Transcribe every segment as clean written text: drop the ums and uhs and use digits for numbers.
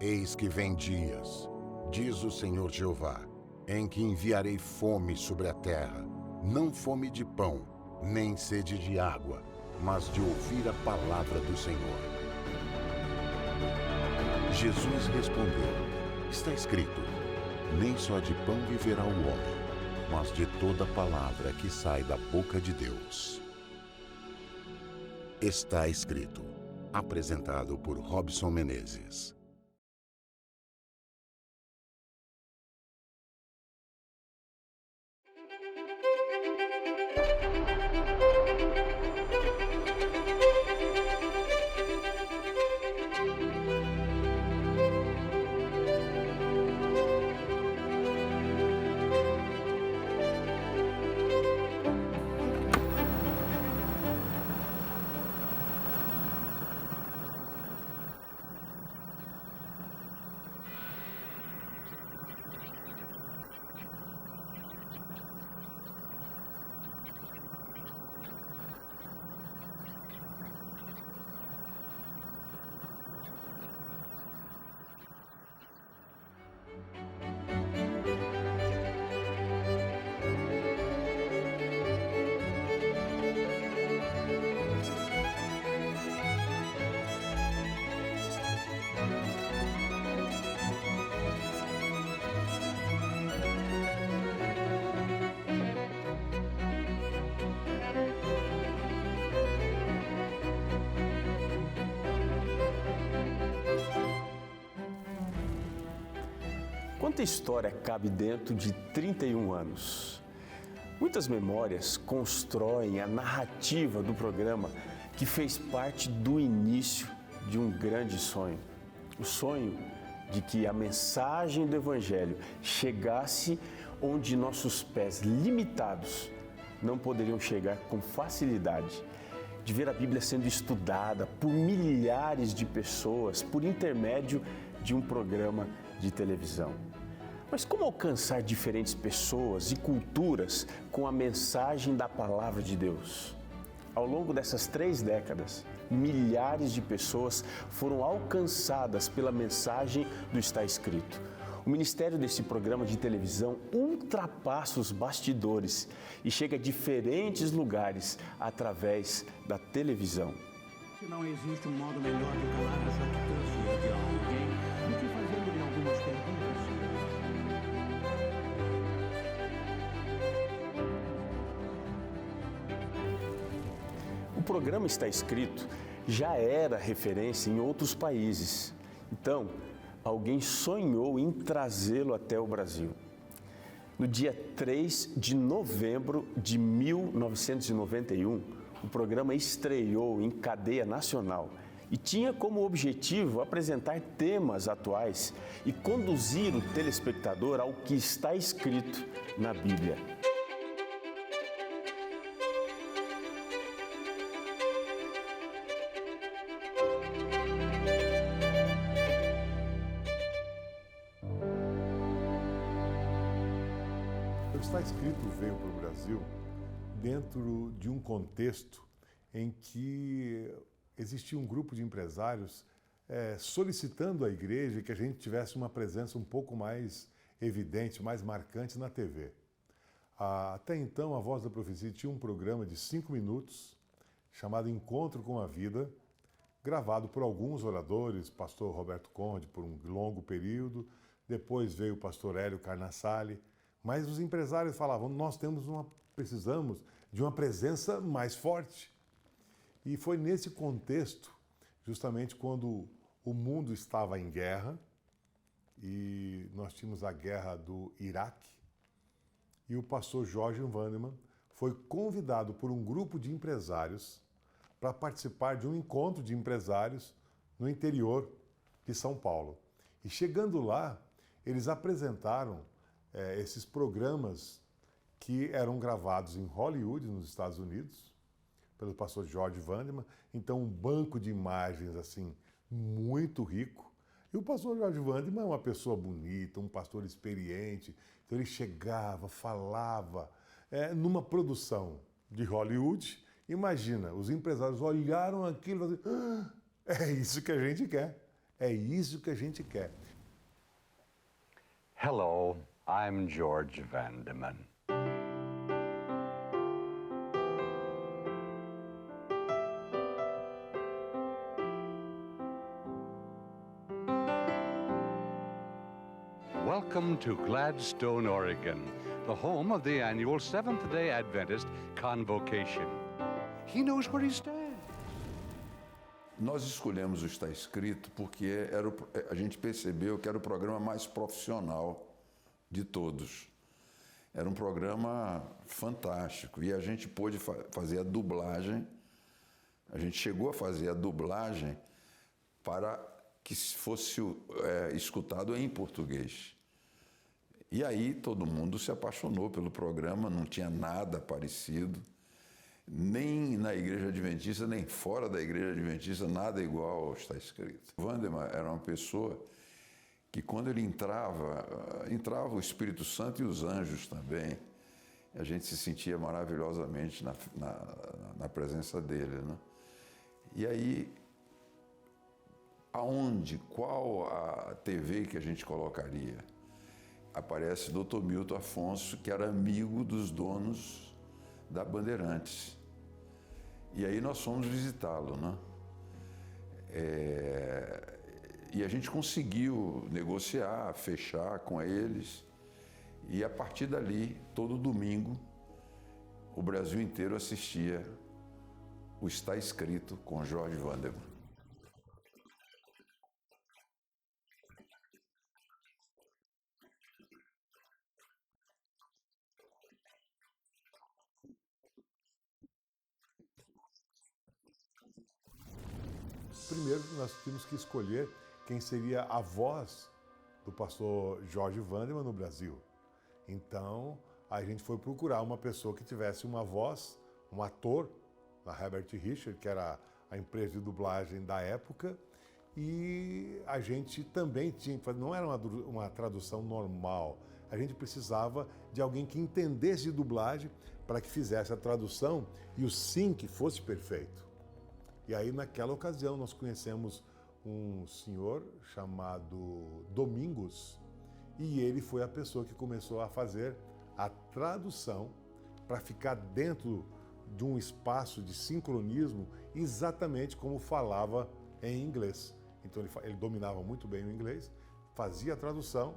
Eis que vem dias, diz o Senhor Jeová, em que enviarei fome sobre a terra, não fome de pão, nem sede de água, mas de ouvir a palavra do Senhor. Jesus respondeu: está escrito, nem só de pão viverá o homem, mas de toda palavra que sai da boca de Deus. Está escrito. Apresentado por Robson Menezes. Quanta história cabe dentro de 31 anos? Muitas memórias constroem a narrativa do programa que fez parte do início de um grande sonho. O sonho de que a mensagem do Evangelho chegasse onde nossos pés limitados não poderiam chegar com facilidade. De ver a Bíblia sendo estudada por milhares de pessoas por intermédio de um programa de televisão. Mas como alcançar diferentes pessoas e culturas com a mensagem da Palavra de Deus? Ao longo dessas 3 décadas, milhares de pessoas foram alcançadas pela mensagem do Está Escrito. O ministério desse programa de televisão ultrapassa os bastidores e chega a diferentes lugares através da televisão. Não existe um modo melhor de calar a jactância de alguém do que fazendo-lhe algumas perguntas. O programa Está Escrito já era referência em outros países. Então, alguém sonhou em trazê-lo até o Brasil. No dia 3 de novembro de 1991, o programa estreou em cadeia nacional e tinha como objetivo apresentar temas atuais e conduzir o telespectador ao que está escrito na Bíblia. O Está Escrito veio para o Brasil dentro de um contexto em que existia um grupo de empresários solicitando à igreja que a gente tivesse uma presença um pouco mais evidente, mais marcante na TV. Até então, a Voz da Profecia tinha um programa de 5 minutos chamado Encontro com a Vida, gravado por alguns oradores, pastor Roberto Conde por um longo período, depois veio o pastor Hélio Carnassale, mas os empresários falavam, nós precisamos de uma presença mais forte. E foi nesse contexto, justamente quando o mundo estava em guerra, e nós tínhamos a guerra do Iraque, e o pastor Jorge Wandemann foi convidado por um grupo de empresários para participar de um encontro de empresários no interior de São Paulo. E chegando lá, eles apresentaram esses programas que eram gravados em Hollywood, nos Estados Unidos, pelo pastor Jorge Wandemann. Então, um banco de imagens assim muito rico. E o pastor Jorge Wandemann é uma pessoa bonita, um pastor experiente. Então, ele chegava, falava. Numa produção de Hollywood, imagina, os empresários olharam aquilo e falaram, é isso que a gente quer. É isso que a gente quer. Hello, I'm George Vandeman. Welcome to Gladstone, Oregon, the home of the annual Seventh-day Adventist Convocation. He knows where he stands. Nós escolhemos o Está Escrito porque a gente percebeu que era o programa mais profissional de todos. Era um programa fantástico e a gente pôde fazer a dublagem, a gente chegou a fazer a dublagem para que fosse escutado em português. E aí todo mundo se apaixonou pelo programa, não tinha nada parecido. Nem na Igreja Adventista, nem fora da Igreja Adventista, nada igual ao Está Escrito. Vandeman era uma pessoa que, quando ele entrava o Espírito Santo e os anjos também. A gente se sentia maravilhosamente na presença dele, né? E aí, qual a TV que a gente colocaria? Aparece Dr. Milton Afonso, que era amigo dos donos da Bandeirantes. E aí nós fomos visitá-lo, né? E a gente conseguiu negociar, fechar com eles. E a partir dali, todo domingo, o Brasil inteiro assistia o Está Escrito com George Vandeman. Primeiro, nós tínhamos que escolher quem seria a voz do pastor George Vandeman no Brasil. Então, a gente foi procurar uma pessoa que tivesse uma voz, um ator, a Herbert Richards, que era a empresa de dublagem da época, e a gente também tinha, não era uma tradução normal, a gente precisava de alguém que entendesse de dublagem para que fizesse a tradução e o sync fosse perfeito. E aí, naquela ocasião, nós conhecemos um senhor chamado Domingos, e ele foi a pessoa que começou a fazer a tradução para ficar dentro de um espaço de sincronismo exatamente como falava em inglês. Então ele dominava muito bem o inglês, fazia a tradução.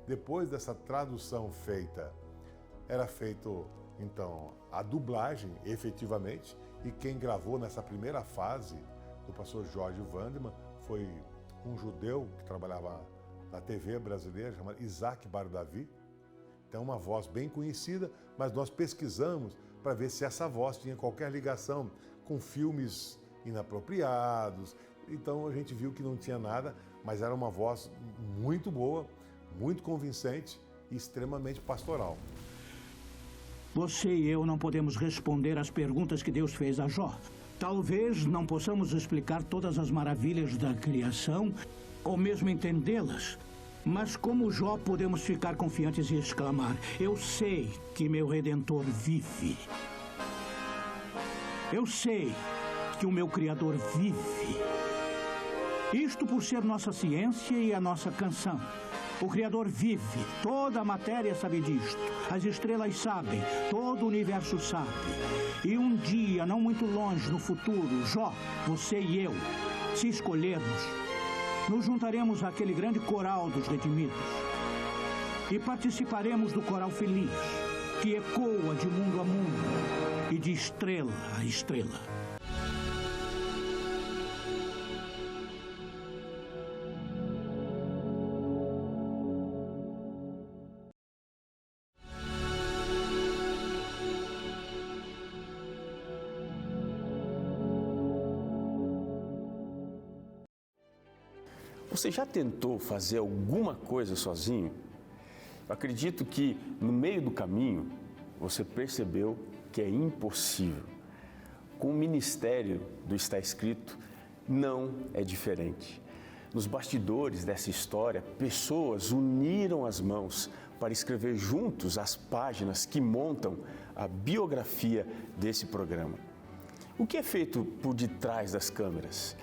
Depois dessa tradução feita, era feito então a dublagem efetivamente, e quem gravou nessa primeira fase do pastor George Vandeman foi um judeu que trabalhava na TV brasileira, chamado Isaac Bardavi. Então, uma voz bem conhecida, mas nós pesquisamos para ver se essa voz tinha qualquer ligação com filmes inapropriados. Então, a gente viu que não tinha nada, mas era uma voz muito boa, muito convincente e extremamente pastoral. Você e eu não podemos responder às perguntas que Deus fez a Jó. Talvez não possamos explicar todas as maravilhas da criação, ou mesmo entendê-las. Mas como Jó, podemos ficar confiantes e exclamar: eu sei que meu Redentor vive. Eu sei que o meu Criador vive. Isto por ser nossa ciência e a nossa canção. O Criador vive, toda a matéria sabe disto, as estrelas sabem, todo o universo sabe. E um dia, não muito longe no futuro, Jó, você e eu, se escolhermos, nos juntaremos àquele grande coral dos redimidos e participaremos do coral feliz, que ecoa de mundo a mundo e de estrela a estrela. Você já tentou fazer alguma coisa sozinho? Eu acredito que no meio do caminho você percebeu que é impossível. Com o ministério do Está Escrito, não é diferente. Nos bastidores dessa história, pessoas uniram as mãos para escrever juntos as páginas que montam a biografia desse programa. O que é feito por detrás das câmeras?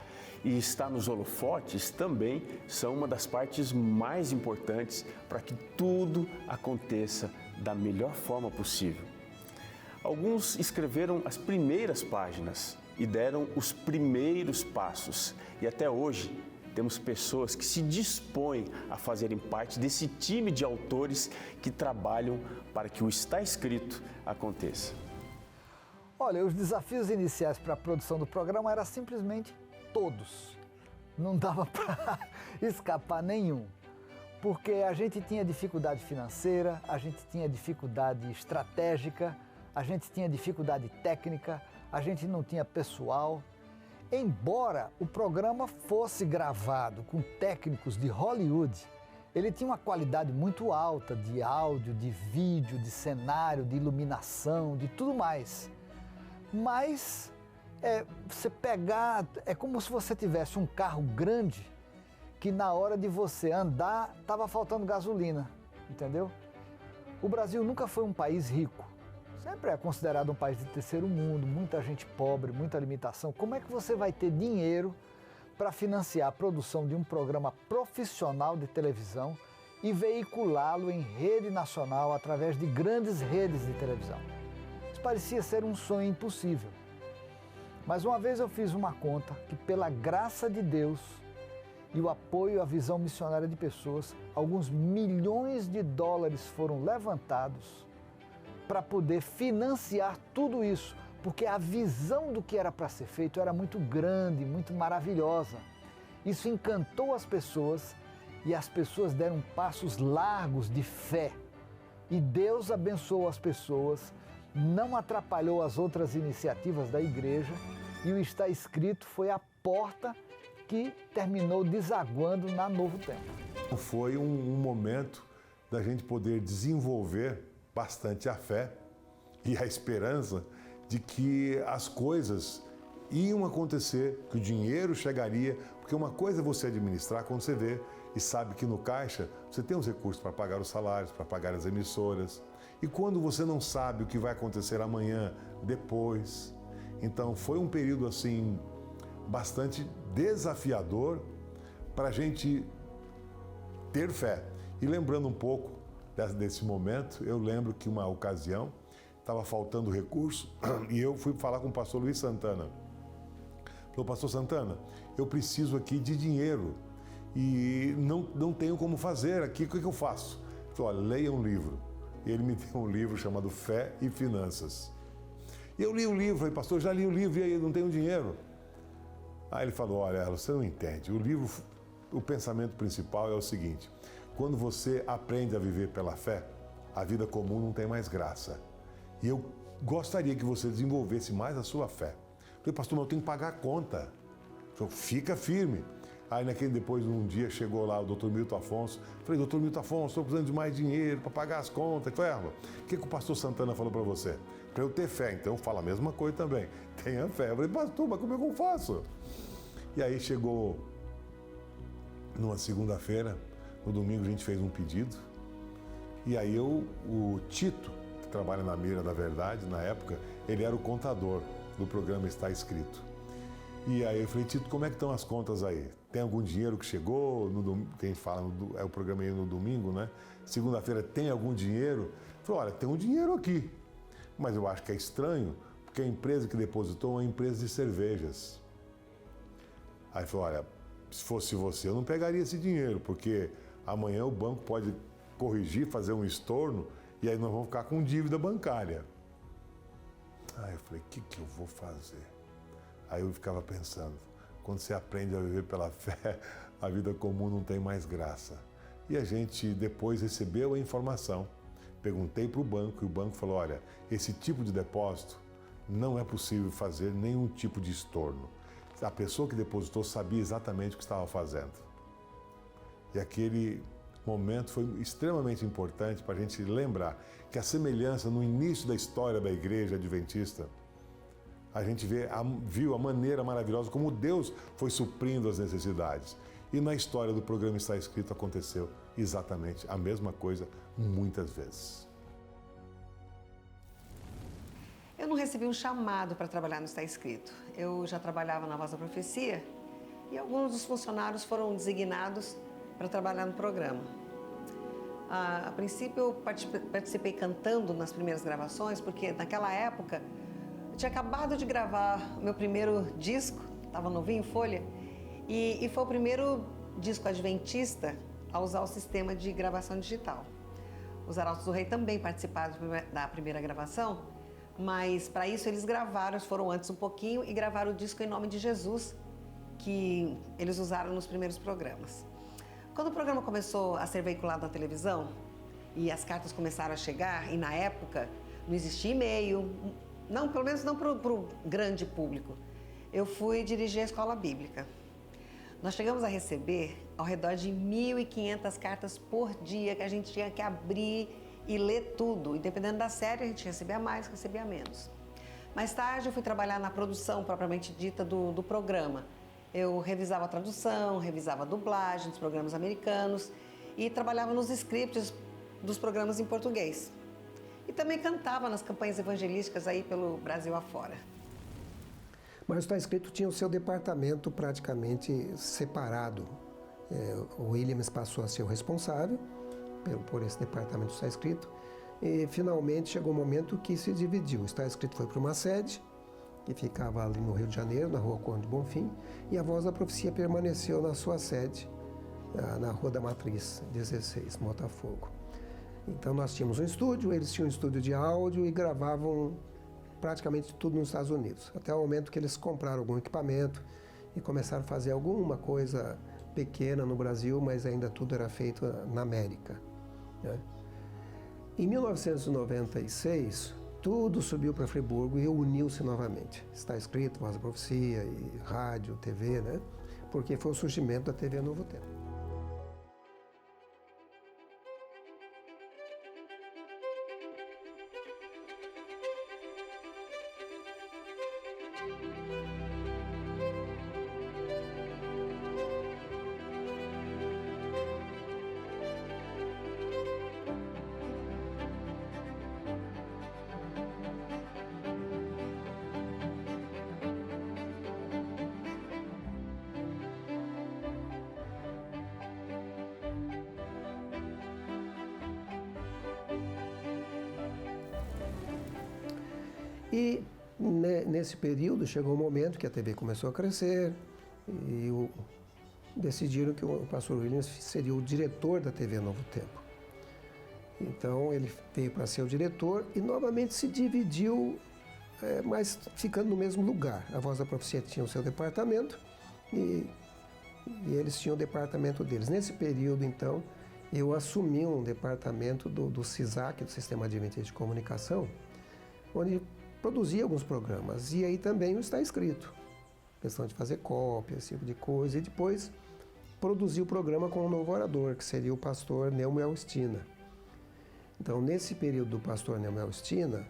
e estar nos holofotes também são uma das partes mais importantes para que tudo aconteça da melhor forma possível. Alguns escreveram as primeiras páginas e deram os primeiros passos. E até hoje temos pessoas que se dispõem a fazerem parte desse time de autores que trabalham para que o Está Escrito aconteça. Olha, os desafios iniciais para a produção do programa eram simplesmente todos. Não dava para escapar nenhum. Porque a gente tinha dificuldade financeira, a gente tinha dificuldade estratégica, a gente tinha dificuldade técnica, a gente não tinha pessoal. Embora o programa fosse gravado com técnicos de Hollywood, ele tinha uma qualidade muito alta de áudio, de vídeo, de cenário, de iluminação, de tudo mais. Mas você pegar, é como se você tivesse um carro grande que na hora de você andar estava faltando gasolina, entendeu? O Brasil nunca foi um país rico. Sempre é considerado um país de terceiro mundo, muita gente pobre, muita limitação. Como é que você vai ter dinheiro para financiar a produção de um programa profissional de televisão e veiculá-lo em rede nacional através de grandes redes de televisão? Isso parecia ser um sonho impossível. Mas uma vez eu fiz uma conta que, pela graça de Deus e o apoio à visão missionária de pessoas, alguns milhões de dólares foram levantados para poder financiar tudo isso, porque a visão do que era para ser feito era muito grande, muito maravilhosa. Isso encantou as pessoas e as pessoas deram passos largos de fé. E Deus abençoou as pessoas, não atrapalhou as outras iniciativas da igreja e o Está Escrito foi a porta que terminou desaguando na Novo Tempo. Foi um momento da gente poder desenvolver bastante a fé e a esperança de que as coisas iam acontecer, que o dinheiro chegaria, porque uma coisa é você administrar quando você vê e sabe que no caixa você tem os recursos para pagar os salários, para pagar as emissoras. E quando você não sabe o que vai acontecer amanhã, depois. Então foi um período assim bastante desafiador para a gente ter fé. E lembrando um pouco desse momento, eu lembro que uma ocasião estava faltando recurso e eu fui falar com o pastor Luiz Santana. Falei, pastor Santana, eu preciso aqui de dinheiro e não tenho como fazer aqui, o que eu faço? Ele falou, olha, leia um livro. E ele me deu um livro chamado Fé e Finanças. E eu li o livro, falei, pastor, já li o livro e aí não tenho dinheiro. Aí ele falou, olha, você não entende, o livro, o pensamento principal é o seguinte, quando você aprende a viver pela fé, a vida comum não tem mais graça. E eu gostaria que você desenvolvesse mais a sua fé. Eu falei, pastor, mas eu tenho que pagar a conta. Falei, fica firme. Aí depois, um dia, chegou lá o doutor Milton Afonso. Falei, doutor Milton Afonso, estou precisando de mais dinheiro para pagar as contas. Ele falou, o que o pastor Santana falou para você? Para eu ter fé. Então, fala a mesma coisa também. Tenha fé. Eu falei, pastor, mas como é que eu faço? E aí chegou numa segunda-feira, no domingo a gente fez um pedido. E aí o Tito, que trabalha na Mira da Verdade, na época, ele era o contador do programa Está Escrito. E aí eu falei, Tito, como é que estão as contas aí? Tem algum dinheiro que chegou? Quem fala, é o programa aí no domingo, né? Segunda-feira tem algum dinheiro? Ele falou, olha, tem um dinheiro aqui. Mas eu acho que é estranho, porque a empresa que depositou é uma empresa de cervejas. Aí ele falou, olha, se fosse você, eu não pegaria esse dinheiro, porque amanhã o banco pode corrigir, fazer um estorno, e aí nós vamos ficar com dívida bancária. Aí eu falei, o que eu vou fazer? Aí eu ficava pensando, quando você aprende a viver pela fé, a vida comum não tem mais graça. E a gente depois recebeu a informação, perguntei para o banco e o banco falou, olha, esse tipo de depósito não é possível fazer nenhum tipo de estorno. A pessoa que depositou sabia exatamente o que estava fazendo. E aquele momento foi extremamente importante para a gente lembrar que a semelhança no início da história da Igreja Adventista, a gente viu a maneira maravilhosa como Deus foi suprindo as necessidades. E na história do programa Está Escrito aconteceu exatamente a mesma coisa muitas vezes. Eu não recebi um chamado para trabalhar no Está Escrito. Eu já trabalhava na Voz da Profecia e alguns dos funcionários foram designados para trabalhar no programa. A princípio eu participei cantando nas primeiras gravações, porque naquela época eu tinha acabado de gravar o meu primeiro disco, estava novinho em folha, e foi o primeiro disco adventista a usar o sistema de gravação digital. Os Arautos do Rei também participaram da primeira gravação, mas para isso eles gravaram, eles foram antes um pouquinho e gravaram o disco Em Nome de Jesus, que eles usaram nos primeiros programas. Quando o programa começou a ser veiculado na televisão e as cartas começaram a chegar, e na época não existia e-mail, não, pelo menos não para o grande público, eu fui dirigir a escola bíblica. Nós chegamos a receber ao redor de 1.500 cartas por dia que a gente tinha que abrir e ler tudo. E dependendo da série, a gente recebia mais, recebia menos. Mais tarde, eu fui trabalhar na produção propriamente dita do programa. Eu revisava a tradução, revisava a dublagem dos programas americanos e trabalhava nos scripts dos programas em português. E também cantava nas campanhas evangelísticas aí pelo Brasil afora. Mas o Está Escrito tinha o seu departamento praticamente separado. O Williams passou a ser o responsável por esse departamento do Está Escrito e finalmente chegou o momento que se dividiu. O Está Escrito foi para uma sede, que ficava ali no Rio de Janeiro, na Rua Conde Bonfim, e a Voz da Profecia permaneceu na sua sede, na Rua da Matriz, 16, Botafogo. Então nós tínhamos um estúdio, eles tinham um estúdio de áudio e gravavam praticamente tudo nos Estados Unidos, até o momento que eles compraram algum equipamento e começaram a fazer alguma coisa pequena no Brasil, mas ainda tudo era feito na América, né? Em 1996, tudo subiu para Friburgo e uniu-se novamente. Está Escrito, Voz da Profecia, e rádio, TV, né? Porque foi o surgimento da TV Novo Tempo. E nesse período chegou um momento que a TV começou a crescer e decidiram que o pastor Williams seria o diretor da TV Novo Tempo. Então ele veio para ser o diretor e novamente se dividiu, mas ficando no mesmo lugar. A Voz da Profecia tinha o seu departamento e eles tinham o departamento deles. Nesse período, então, eu assumi um departamento do SISAC, do Sistema Adventista de Comunicação, onde produzia alguns programas, e aí também o Está Escrito, questão de fazer cópia, esse tipo de coisa, e depois produzi o programa com um novo orador, que seria o pastor Neumiel Stina. Então, nesse período do pastor Neumiel Stina,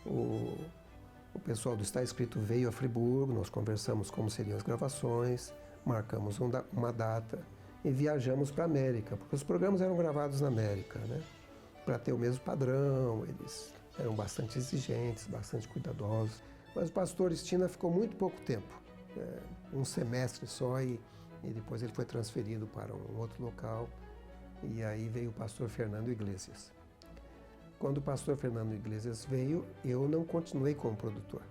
o pessoal do Está Escrito veio a Friburgo, nós conversamos como seriam as gravações, marcamos uma data e viajamos para a América, porque os programas eram gravados na América, né? Para ter o mesmo padrão, eles eram bastante exigentes, bastante cuidadosos. Mas o pastor Stina ficou muito pouco tempo, um semestre só, e depois ele foi transferido para um outro local. E aí veio o pastor Fernando Iglesias. Quando o pastor Fernando Iglesias veio, eu não continuei como produtor.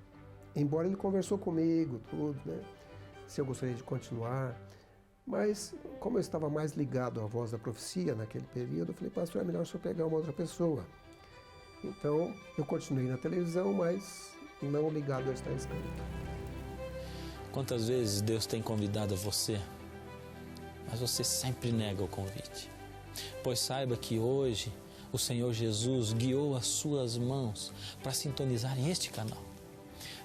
Embora ele conversou comigo, tudo, né? Se eu gostaria de continuar. Mas, como eu estava mais ligado à Voz da Profecia naquele período, eu falei, pastor, é melhor se eu pegar uma outra pessoa. Então, eu continuei na televisão, mas não ligado a Está Escrito. Quantas vezes Deus tem convidado a você, mas você sempre nega o convite? Pois saiba que hoje o Senhor Jesus guiou as suas mãos para sintonizar em este canal.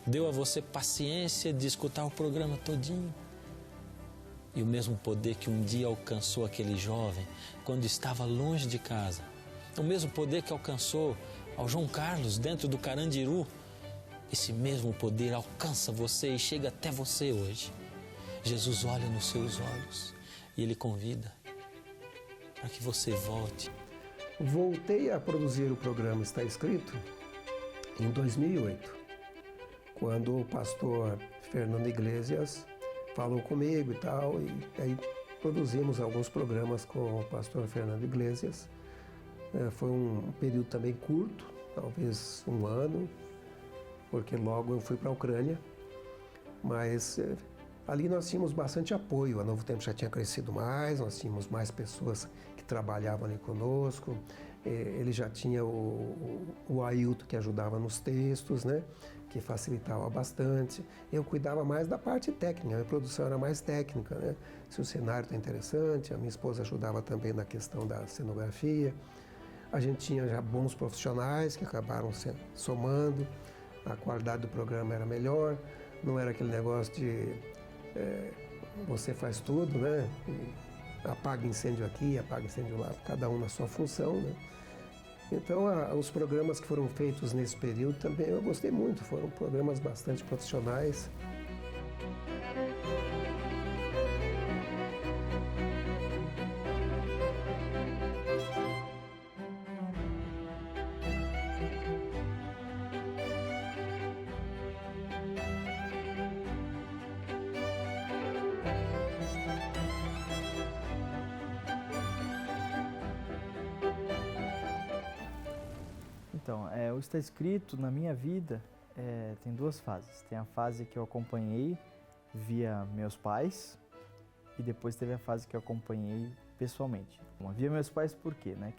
Deu a você paciência de escutar o programa todinho. E o mesmo poder que um dia alcançou aquele jovem quando estava longe de casa, o mesmo poder que alcançou ao João Carlos dentro do Carandiru, esse mesmo poder alcança você e chega até você hoje. Jesus olha nos seus olhos e Ele convida para que você volte. Voltei a produzir o programa Está Escrito em 2008, quando o pastor Fernando Iglesias falou comigo e tal, e aí produzimos alguns programas com o pastor Fernando Iglesias. Foi um período também curto, talvez um ano, porque logo eu fui para a Ucrânia, mas ali nós tínhamos bastante apoio. A Novo Tempo já tinha crescido mais, nós tínhamos mais pessoas que trabalhavam ali conosco. Ele já tinha o Ailton, que ajudava nos textos, né? Que facilitava bastante. Eu cuidava mais da parte técnica, a minha produção era mais técnica, né? Se o cenário está interessante, a minha esposa ajudava também na questão da cenografia. A gente tinha já bons profissionais que acabaram somando, a qualidade do programa era melhor, não era aquele negócio de você faz tudo, né? E apaga incêndio aqui, apaga incêndio lá, cada um na sua função, né? Então, os programas que foram feitos nesse período também eu gostei muito, foram programas bastante profissionais. Então, o Está Escrito na minha vida tem duas fases. Tem a fase que eu acompanhei via meus pais e depois teve a fase que eu acompanhei pessoalmente. Via meus pais por quê? Né?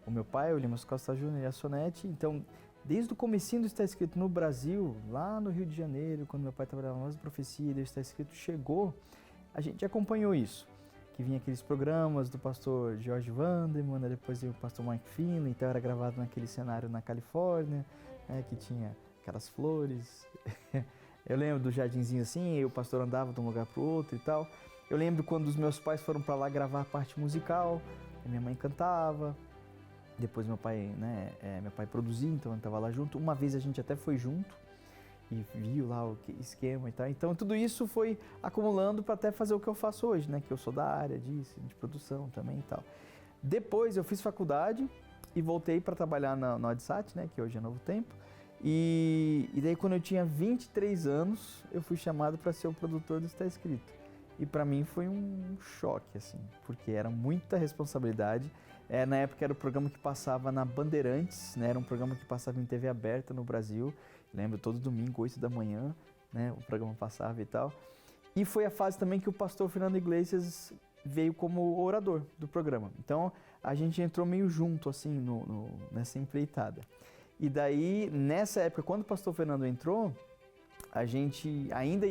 O meu pai, o Lima Costa Júnior e a Sonete, então, desde o comecinho do Está Escrito no Brasil, lá no Rio de Janeiro, quando meu pai trabalhava na Voz da Profecia, e o Está Escrito chegou, a gente acompanhou isso. Que vinha aqueles programas do pastor George Vanderman, depois veio o pastor Mike Finley, então era gravado naquele cenário na Califórnia, que tinha aquelas flores. Eu lembro do jardinzinho assim, e o pastor andava de um lugar para o outro e tal. Eu lembro quando os meus pais foram para lá gravar a parte musical, a minha mãe cantava, depois meu pai produzia, então eu estava lá junto. Uma vez a gente até foi junto e viu lá o esquema e tal. Então tudo isso foi acumulando para até fazer o que eu faço hoje, né? Que eu sou da área disso, de produção também e tal. Depois eu fiz faculdade e voltei para trabalhar no Adsat, né? Que hoje é Novo Tempo. E daí quando eu tinha 23 anos, eu fui chamado para ser o produtor do Está Escrito. E para mim foi um choque, assim, porque era muita responsabilidade. Na época era o programa que passava na Bandeirantes, né? Era um programa que passava em TV aberta no Brasil. Lembro, todo domingo, 8 da manhã, né, o programa passava e tal. E foi a fase também que o pastor Fernando Iglesias veio como orador do programa. Então, a gente entrou meio junto, assim, nessa empreitada. E daí, nessa época, quando o pastor Fernando entrou, a gente ainda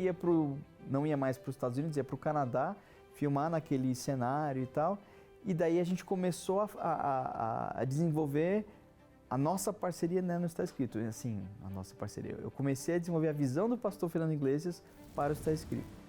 não ia mais para os Estados Unidos, ia para o Canadá, filmar naquele cenário e tal. E daí a gente começou a desenvolver a nossa parceria, né, no Está Escrito. Assim, a nossa parceria. Eu comecei a desenvolver a visão do pastor Fernando Iglesias para o Está Escrito.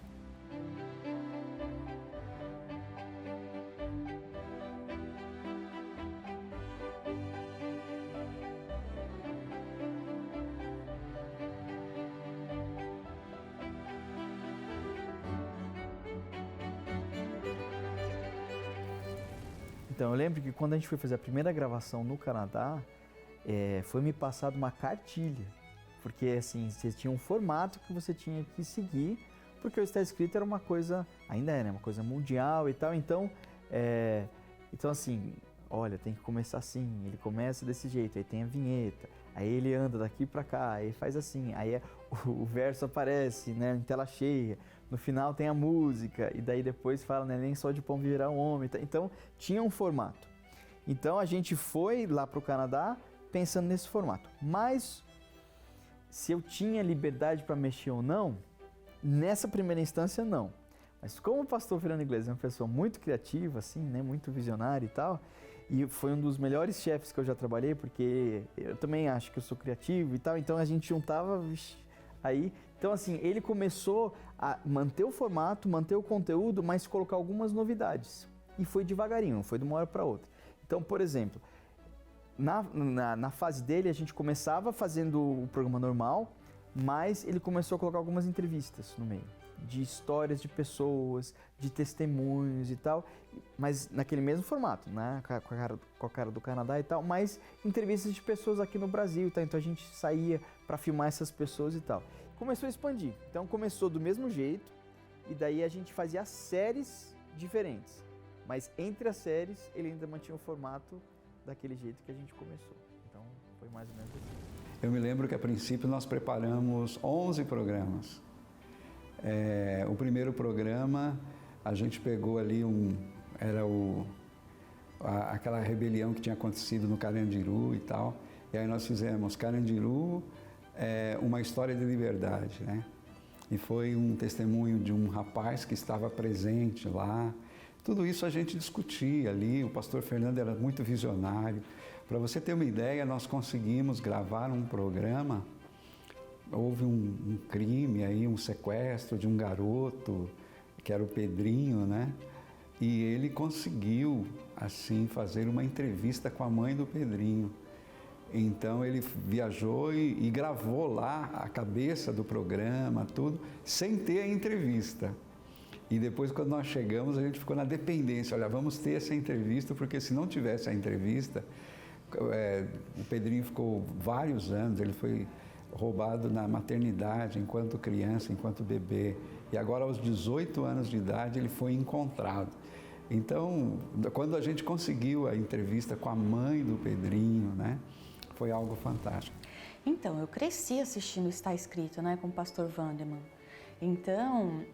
Então, eu lembro que quando a gente foi fazer a primeira gravação no Canadá, foi me passado uma cartilha, porque assim, você tinha um formato que você tinha que seguir, porque o Está Escrito era uma coisa, ainda é, né, uma coisa mundial e tal, então assim, olha, tem que começar assim, ele começa desse jeito, aí tem a vinheta, aí ele anda daqui pra cá, aí faz assim, aí o verso aparece, né, em tela cheia, no final tem a música, e daí depois fala, né, nem só de pão viverá um homem, então tinha um formato. Então a gente foi lá pro Canadá pensando nesse formato, mas se eu tinha liberdade para mexer ou não, nessa primeira instância não. Mas como o pastor Fernando Iglesias é uma pessoa muito criativa, assim, né, muito visionária e tal, e foi um dos melhores chefes que eu já trabalhei, porque eu também acho que eu sou criativo e tal, então a gente juntava aí. Então assim, ele começou a manter o formato, manter o conteúdo, mas colocar algumas novidades. E foi devagarinho, foi de uma hora para outra. Então, por exemplo, na fase dele a gente começava fazendo o programa normal, mas ele começou a colocar algumas entrevistas no meio, de histórias de pessoas, de testemunhos e tal, mas naquele mesmo formato, né, com a cara do Canadá e tal, mas entrevistas de pessoas aqui no Brasil, tá? Então a gente saía para filmar essas pessoas e tal. Começou a expandir, então começou do mesmo jeito, e daí a gente fazia séries diferentes. Mas entre as séries, ele ainda mantinha o formato daquele jeito que a gente começou. Então, foi mais ou menos assim. Eu me lembro que, a princípio, nós preparamos 11 programas. O primeiro programa, a gente pegou ali aquela rebelião que tinha acontecido no Carandiru e tal. E aí nós fizemos Carandiru, uma história de liberdade, né? E foi um testemunho de um rapaz que estava presente lá. Tudo isso a gente discutia ali, o pastor Fernando era muito visionário. Para você ter uma ideia, nós conseguimos gravar um programa, houve um crime aí, um sequestro de um garoto, que era o Pedrinho, né? E ele conseguiu, assim, fazer uma entrevista com a mãe do Pedrinho. Então ele viajou e gravou lá a cabeça do programa, tudo, sem ter a entrevista. E depois, quando nós chegamos, a gente ficou na dependência. Olha, vamos ter essa entrevista, porque se não tivesse a entrevista, o Pedrinho ficou vários anos, ele foi roubado na maternidade, enquanto criança, enquanto bebê. E agora, aos 18 anos de idade, ele foi encontrado. Então, quando a gente conseguiu a entrevista com a mãe do Pedrinho, né, foi algo fantástico. Então, eu cresci assistindo Está Escrito, né, com o pastor Wanderman. Então,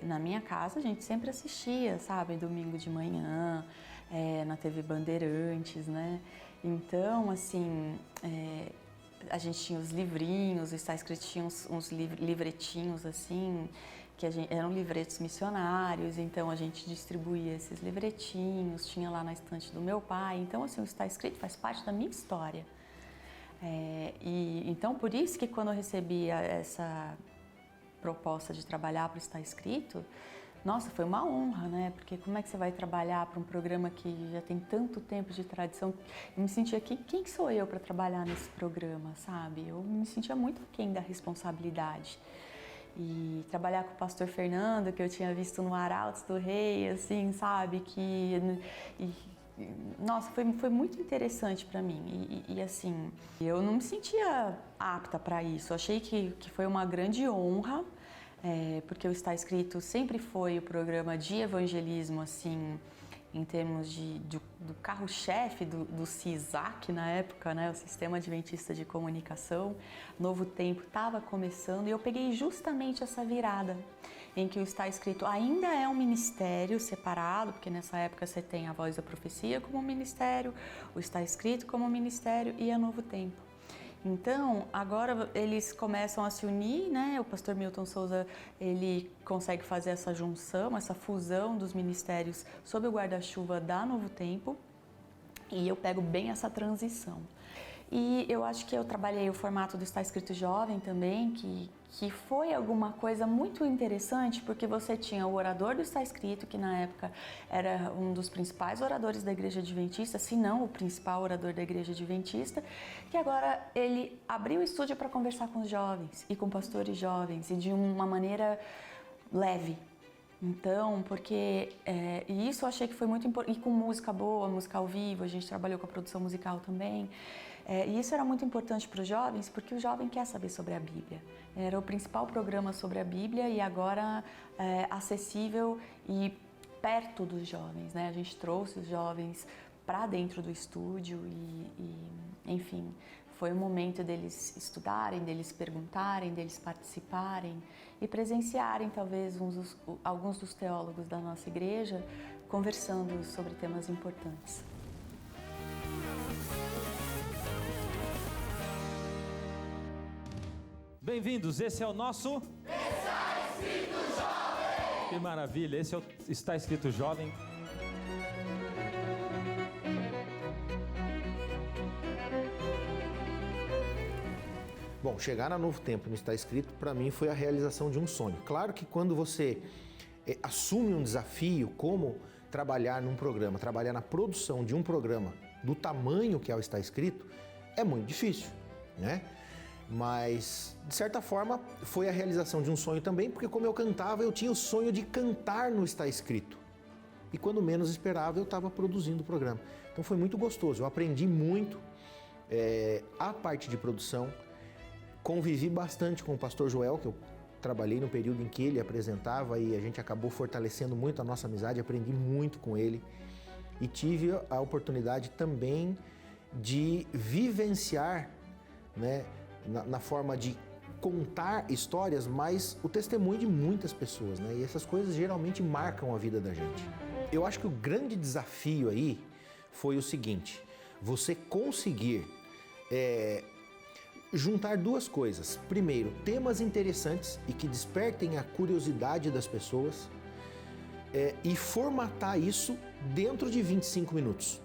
na minha casa, a gente sempre assistia, sabe, domingo de manhã, na TV Bandeirantes, né? Então, assim, a gente tinha os livrinhos, Está Escrito tinha uns livretinhos, assim, que eram livretos missionários, então a gente distribuía esses livretinhos, tinha lá na estante do meu pai. Então, assim, o Está Escrito faz parte da minha história. Então, por isso que quando eu recebi essa proposta de trabalhar para o Está Escrito, nossa, foi uma honra, né? Porque como é que você vai trabalhar para um programa que já tem tanto tempo de tradição? Eu me sentia aqui, quem que sou eu para trabalhar nesse programa, sabe? Eu me sentia muito aquém da responsabilidade. E trabalhar com o pastor Fernando, que eu tinha visto no Arautos do Rei, assim, sabe? Nossa, foi muito interessante para mim e assim, eu não me sentia apta para isso. Eu achei que foi uma grande honra, porque o Está Escrito sempre foi o programa de evangelismo, assim, em termos do carro-chefe do CISAC na época, né, o Sistema Adventista de Comunicação. Novo Tempo estava começando e eu peguei justamente essa virada em que o Está Escrito ainda é um ministério separado, porque nessa época você tem a Voz da Profecia como ministério, o Está Escrito como ministério e a Novo Tempo. Então, agora eles começam a se unir, né? O pastor Milton Souza, ele consegue fazer essa junção, essa fusão dos ministérios sob o guarda-chuva da Novo Tempo, e eu pego bem essa transição. E eu acho que eu trabalhei o formato do Está Escrito Jovem também, que foi alguma coisa muito interessante, porque você tinha o orador do Está Escrito, que na época era um dos principais oradores da Igreja Adventista, se não o principal orador da Igreja Adventista, que agora ele abriu o estúdio para conversar com os jovens e com pastores jovens, e de uma maneira leve. Então, porque e isso eu achei que foi muito importante, e com música boa, música ao vivo, a gente trabalhou com a produção musical também. E isso era muito importante para os jovens, porque o jovem quer saber sobre a Bíblia. Era o principal programa sobre a Bíblia e agora acessível e perto dos jovens, né? A gente trouxe os jovens para dentro do estúdio enfim, foi o momento deles estudarem, deles perguntarem, deles participarem e presenciarem talvez alguns dos teólogos da nossa igreja conversando sobre temas importantes. Bem-vindos, esse é o nosso Está Escrito Jovem! Que maravilha, esse é o Está Escrito Jovem. Bom, chegar na Novo Tempo no Está Escrito, para mim, foi a realização de um sonho. Claro que quando você assume um desafio, como trabalhar num programa, trabalhar na produção de um programa do tamanho que é o Está Escrito, é muito difícil, né? Mas, de certa forma, foi a realização de um sonho também, porque como eu cantava, eu tinha o sonho de cantar no Está Escrito. E quando menos esperava, eu estava produzindo o programa. Então foi muito gostoso, eu aprendi muito a parte de produção, convivi bastante com o pastor Joel, que eu trabalhei no período em que ele apresentava e a gente acabou fortalecendo muito a nossa amizade, aprendi muito com ele e tive a oportunidade também de vivenciar, né, na forma de contar histórias, mas o testemunho de muitas pessoas, né? E essas coisas geralmente marcam a vida da gente. Eu acho que o grande desafio aí foi o seguinte: você conseguir juntar duas coisas. Primeiro, temas interessantes e que despertem a curiosidade das pessoas e formatar isso dentro de 25 minutos.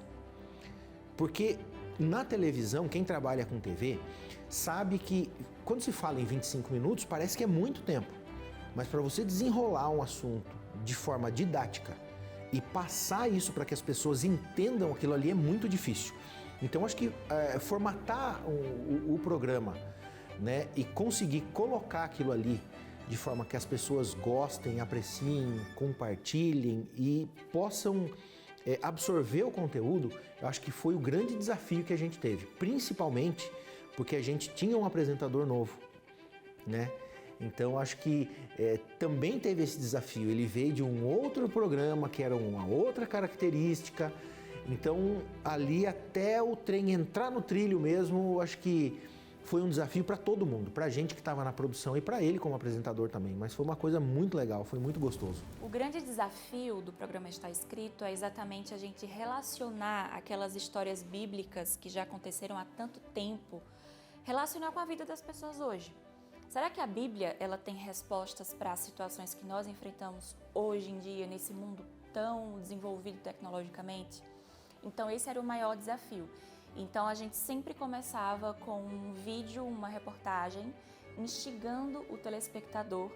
Porque na televisão, quem trabalha com TV sabe que quando se fala em 25 minutos parece que é muito tempo, mas para você desenrolar um assunto de forma didática e passar isso para que as pessoas entendam aquilo ali é muito difícil. Então acho que formatar o programa, né, e conseguir colocar aquilo ali de forma que as pessoas gostem, apreciem, compartilhem e possam absorver o conteúdo, eu acho que foi o grande desafio que a gente teve, principalmente porque a gente tinha um apresentador novo, né? Então acho que também teve esse desafio. Ele veio de um outro programa que era uma outra característica. Então ali até o trem entrar no trilho mesmo, acho que foi um desafio para todo mundo, para a gente que estava na produção e para ele como apresentador também. Mas foi uma coisa muito legal, foi muito gostoso. O grande desafio do programa Está Escrito é exatamente a gente relacionar aquelas histórias bíblicas que já aconteceram há tanto tempo, relacionar com a vida das pessoas hoje. Será que a Bíblia ela tem respostas para as situações que nós enfrentamos hoje em dia, nesse mundo tão desenvolvido tecnologicamente? Então esse era o maior desafio. Então a gente sempre começava com um vídeo, uma reportagem, instigando o telespectador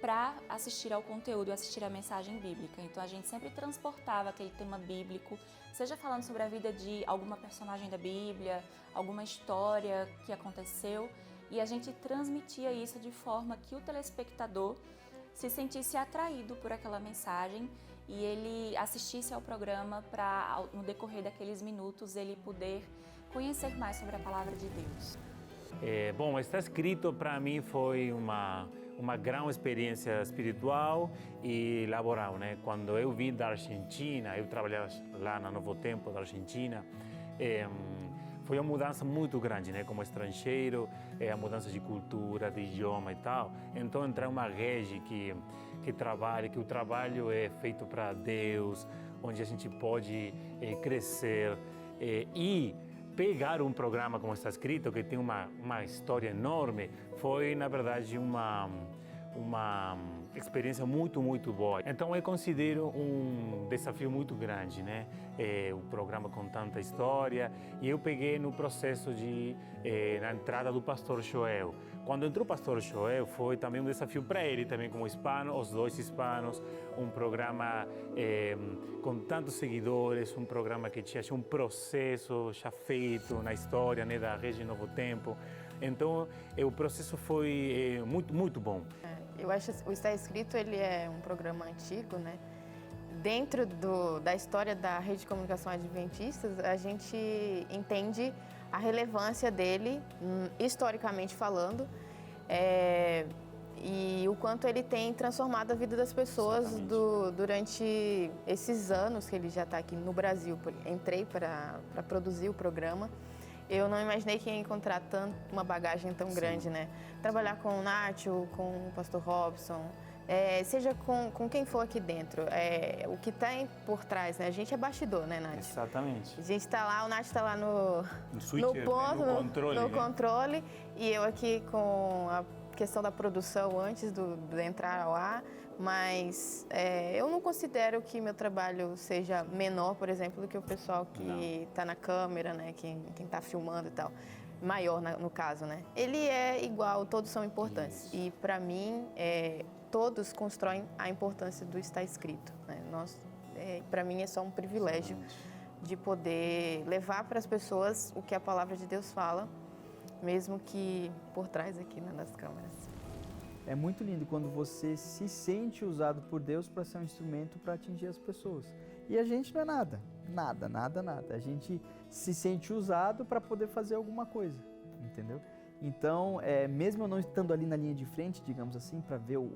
para assistir ao conteúdo, assistir à mensagem bíblica. Então a gente sempre transportava aquele tema bíblico, seja falando sobre a vida de alguma personagem da Bíblia, alguma história que aconteceu, e a gente transmitia isso de forma que o telespectador se sentisse atraído por aquela mensagem e ele assistisse ao programa para, no decorrer daqueles minutos, ele poder conhecer mais sobre a Palavra de Deus. Bom, Está Escrito para mim foi uma grande experiência espiritual e laboral, né? Quando eu vim da Argentina, eu trabalhava lá na Novo Tempo da Argentina, foi uma mudança muito grande, né? Como estrangeiro, a mudança de cultura, de idioma e tal. Então entrar em uma rede que o trabalho é feito para Deus, onde a gente pode crescer e pegar um programa como Está Escrito, que tem uma história enorme, foi, na verdade, uma experiência muito, muito boa. Então, eu considero um desafio muito grande, né? O programa com tanta história. E eu peguei no processo na entrada do pastor Joel. Quando entrou o pastor Joel, foi também um desafio para ele, também como hispano, os dois hispanos, um programa com tantos seguidores, um programa que tinha um processo já feito na história, né, da Rede Novo Tempo. Então, o processo foi muito, muito bom. Eu acho que o Está Escrito ele é um programa antigo, né? Dentro da história da Rede de Comunicação Adventistas, a gente entende a relevância dele, historicamente falando, e o quanto ele tem transformado a vida das pessoas durante esses anos que ele já está aqui no Brasil. Entrei para produzir o programa. Eu não imaginei que ia encontrar uma bagagem tão grande, né? Trabalhar com o Nacho, com o pastor Robson, seja com quem for aqui dentro. O que está por trás, né? A gente é bastidor, né, Nath? Exatamente. A gente está lá, o Nath está lá no ponto, no controle, no controle, e eu aqui com a questão da produção antes de entrar ao ar. Mas eu não considero que meu trabalho seja menor, por exemplo, do que o pessoal que está na câmera, né? Quem está filmando e tal. Maior, no caso, né? Ele é igual, todos são importantes. Isso. E, para mim, todos constroem a importância do Está Escrito, né? Para mim, é só um privilégio de poder levar para as pessoas o que a Palavra de Deus fala, mesmo que por trás aqui, né, das câmeras. É muito lindo quando você se sente usado por Deus para ser um instrumento para atingir as pessoas. E a gente não é nada. A gente se sente usado para poder fazer alguma coisa, entendeu? Então, mesmo eu não estando ali na linha de frente, digamos assim, para ver o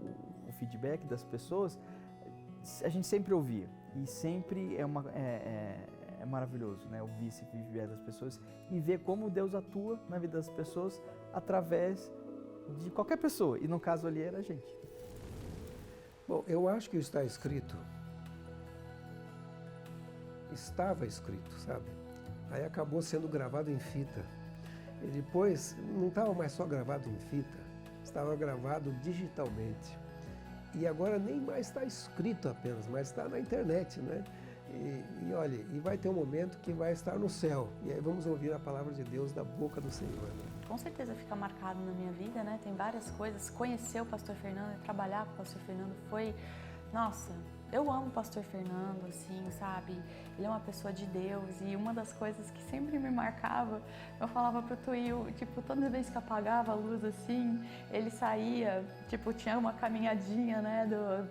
feedback das pessoas, a gente sempre ouvia. E sempre é maravilhoso, né? Ouvir esse feedback das pessoas e ver como Deus atua na vida das pessoas através de qualquer pessoa. E no caso ali era a gente. Bom, eu acho que está escrito. Estava escrito, sabe? Aí acabou sendo gravado em fita. E depois não estava mais só gravado em fita, estava gravado digitalmente. E agora nem mais está escrito apenas, mas está na internet, né? E olha, e vai ter um momento que vai estar no céu. E aí vamos ouvir a palavra de Deus da boca do Senhor. Né? Com certeza fica marcado na minha vida, né? Tem várias coisas. Conhecer o pastor Fernando, trabalhar com o pastor Fernando foi... Nossa, eu amo o pastor Fernando, assim, sabe? Ele é uma pessoa de Deus e uma das coisas que sempre me marcava, eu falava pro Tuil, tipo, toda vez que apagava a luz, assim, ele saía, tipo, tinha uma caminhadinha, né,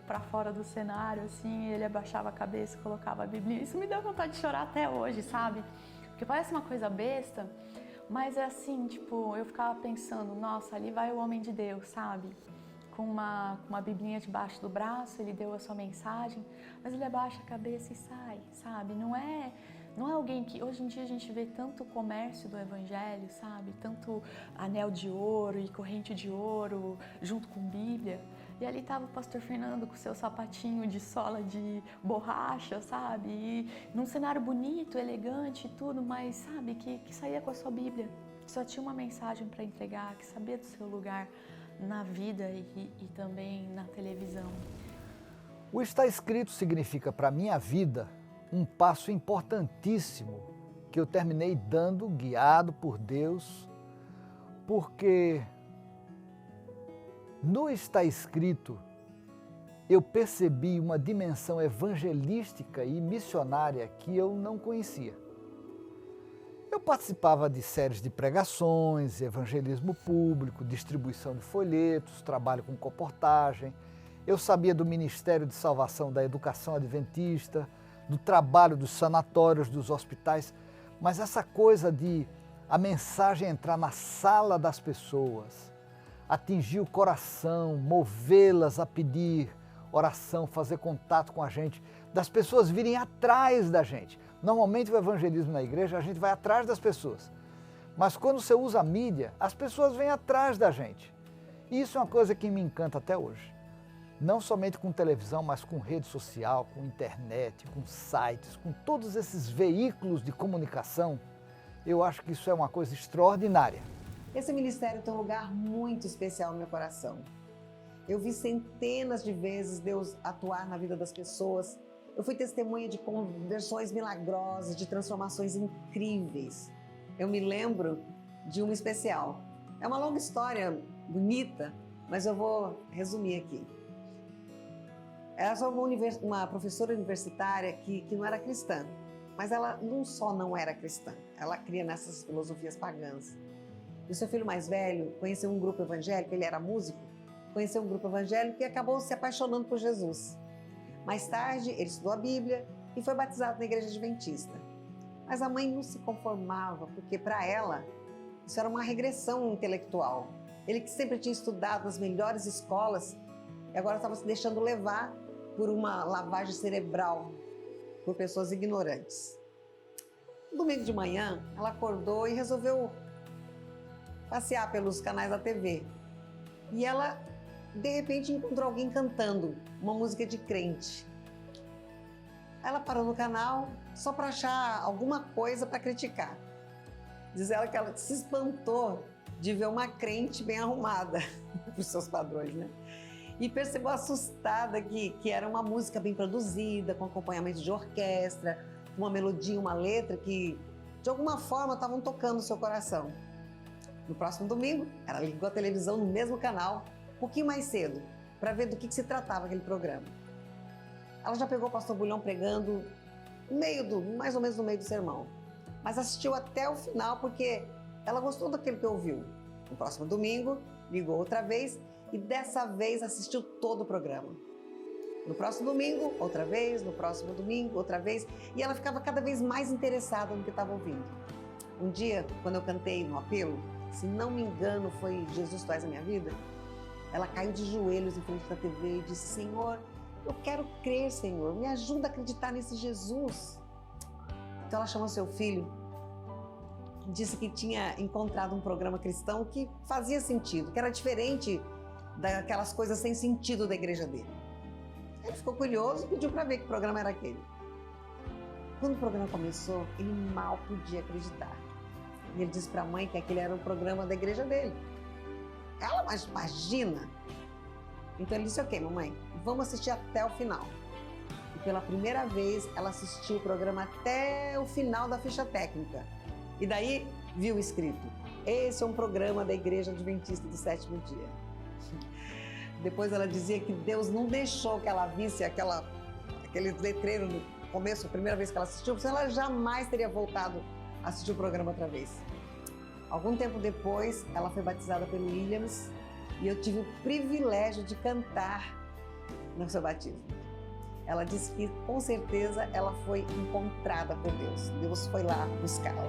pra fora do cenário, assim, ele abaixava a cabeça, colocava a Bíblia. Isso me dá vontade de chorar até hoje, sabe? Porque parece uma coisa besta, mas é assim, tipo, eu ficava pensando, nossa, ali vai o homem de Deus, sabe? Com uma biblinha debaixo do braço, ele deu a sua mensagem, mas ele abaixa a cabeça e sai, sabe? Não é alguém que... Hoje em dia a gente vê tanto comércio do evangelho, sabe? Tanto anel de ouro e corrente de ouro junto com Bíblia. E ali estava o pastor Fernando com seu sapatinho de sola de borracha, sabe? E num cenário bonito, elegante e tudo, mas, sabe? Que saía com a sua Bíblia, que só tinha uma mensagem para entregar, que sabia do seu lugar na vida e também na televisão. O Está Escrito significa para a minha vida um passo importantíssimo que eu terminei dando, guiado por Deus, porque no Está Escrito eu percebi uma dimensão evangelística e missionária que eu não conhecia. Eu participava de séries de pregações, evangelismo público, distribuição de folhetos, trabalho com comportagem. Eu sabia do Ministério de Salvação da Educação Adventista, do trabalho dos sanatórios, dos hospitais, mas essa coisa de a mensagem entrar na sala das pessoas, atingir o coração, movê-las a pedir oração, fazer contato com a gente, das pessoas virem atrás da gente. Normalmente o evangelismo na igreja, a gente vai atrás das pessoas. Mas quando você usa a mídia, as pessoas vêm atrás da gente. E isso é uma coisa que me encanta até hoje. Não somente com televisão, mas com rede social, com internet, com sites, com todos esses veículos de comunicação. Eu acho que isso é uma coisa extraordinária. Esse ministério tem um lugar muito especial no meu coração. Eu vi centenas de vezes Deus atuar na vida das pessoas. Eu fui testemunha de conversões milagrosas, de transformações incríveis. Eu me lembro de uma especial. É uma longa história, bonita, mas eu vou resumir aqui. Era só uma professora universitária que não era cristã, mas ela não só não era cristã, ela cria nessas filosofias pagãs. E o seu filho mais velho conheceu um grupo evangélico, ele era músico, conheceu um grupo evangélico e acabou se apaixonando por Jesus. Mais tarde, ele estudou a Bíblia e foi batizado na igreja adventista. Mas a mãe não se conformava, porque para ela isso era uma regressão intelectual. Ele que sempre tinha estudado nas melhores escolas e agora estava se deixando levar por uma lavagem cerebral, por pessoas ignorantes. No domingo de manhã, ela acordou e resolveu passear pelos canais da TV. E ela, de repente, encontrou alguém cantando uma música de crente. Ela parou no canal só para achar alguma coisa para criticar. Diz ela que ela se espantou de ver uma crente bem arrumada, para os seus padrões, né? E percebeu assustada que era uma música bem produzida, com acompanhamento de orquestra, uma melodia, uma letra que, de alguma forma, estavam tocando o seu coração. No próximo domingo, ela ligou a televisão no mesmo canal, um pouquinho mais cedo, para ver do que se tratava aquele programa. Ela já pegou o pastor Bulhão pregando mais ou menos no meio do sermão, mas assistiu até o final porque ela gostou daquilo que ouviu. No próximo domingo, ligou outra vez e dessa vez assistiu todo o programa. No próximo domingo, outra vez, no próximo domingo, outra vez, e ela ficava cada vez mais interessada no que estava ouvindo. Um dia, quando eu cantei no apelo, se não me engano, foi Jesus Tu És a Minha Vida, ela caiu de joelhos em frente da TV e disse: Senhor, eu quero crer, Senhor, me ajuda a acreditar nesse Jesus. Então ela chamou seu filho, disse que tinha encontrado um programa cristão que fazia sentido, que era diferente daquelas coisas sem sentido da igreja dele. Ele ficou curioso e pediu para ver que programa era aquele. Quando o programa começou, ele mal podia acreditar. E ele disse para a mãe que aquele era o programa da igreja dele. Ela, mas imagina! Então ele disse: ok, mamãe, vamos assistir até o final. E pela primeira vez, ela assistiu o programa até o final da ficha técnica. E daí viu escrito: esse é um programa da Igreja Adventista do Sétimo Dia. Depois ela dizia que Deus não deixou que ela visse aquele letreiro no começo, a primeira vez que ela assistiu, senão ela jamais teria voltado a assistir o programa outra vez. Algum tempo depois, ela foi batizada pelo Williams e eu tive o privilégio de cantar no seu batismo. Ela disse que, com certeza, ela foi encontrada por Deus. Deus foi lá buscá-la.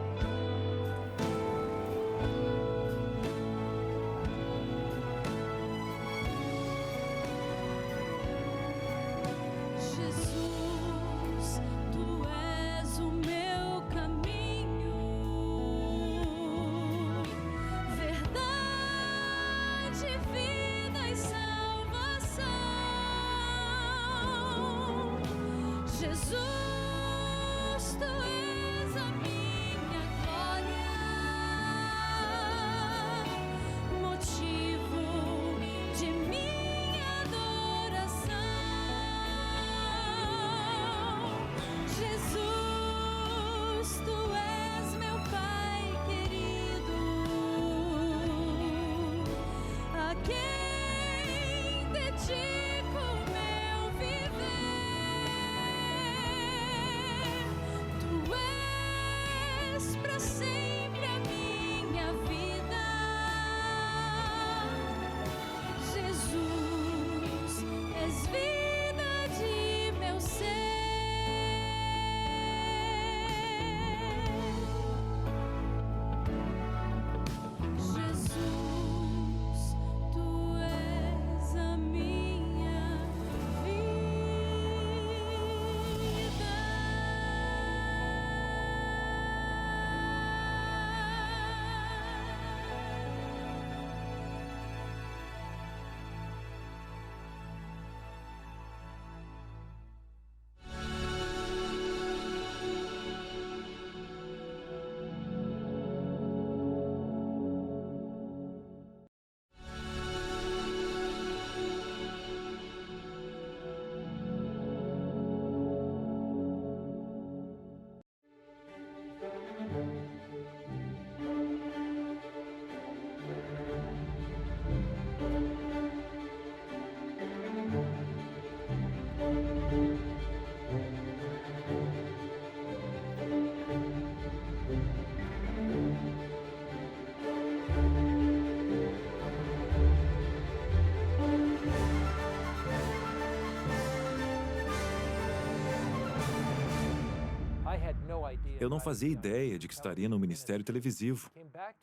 Eu não fazia ideia de que estaria no ministério televisivo.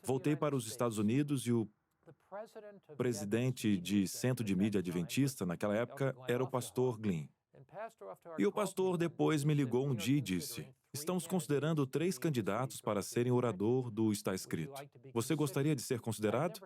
Voltei para os Estados Unidos e o presidente de Centro de Mídia Adventista, naquela época, era o pastor Glynn. E o pastor depois me ligou um dia e disse: estamos considerando 3 candidatos para serem orador do Está Escrito. Você gostaria de ser considerado?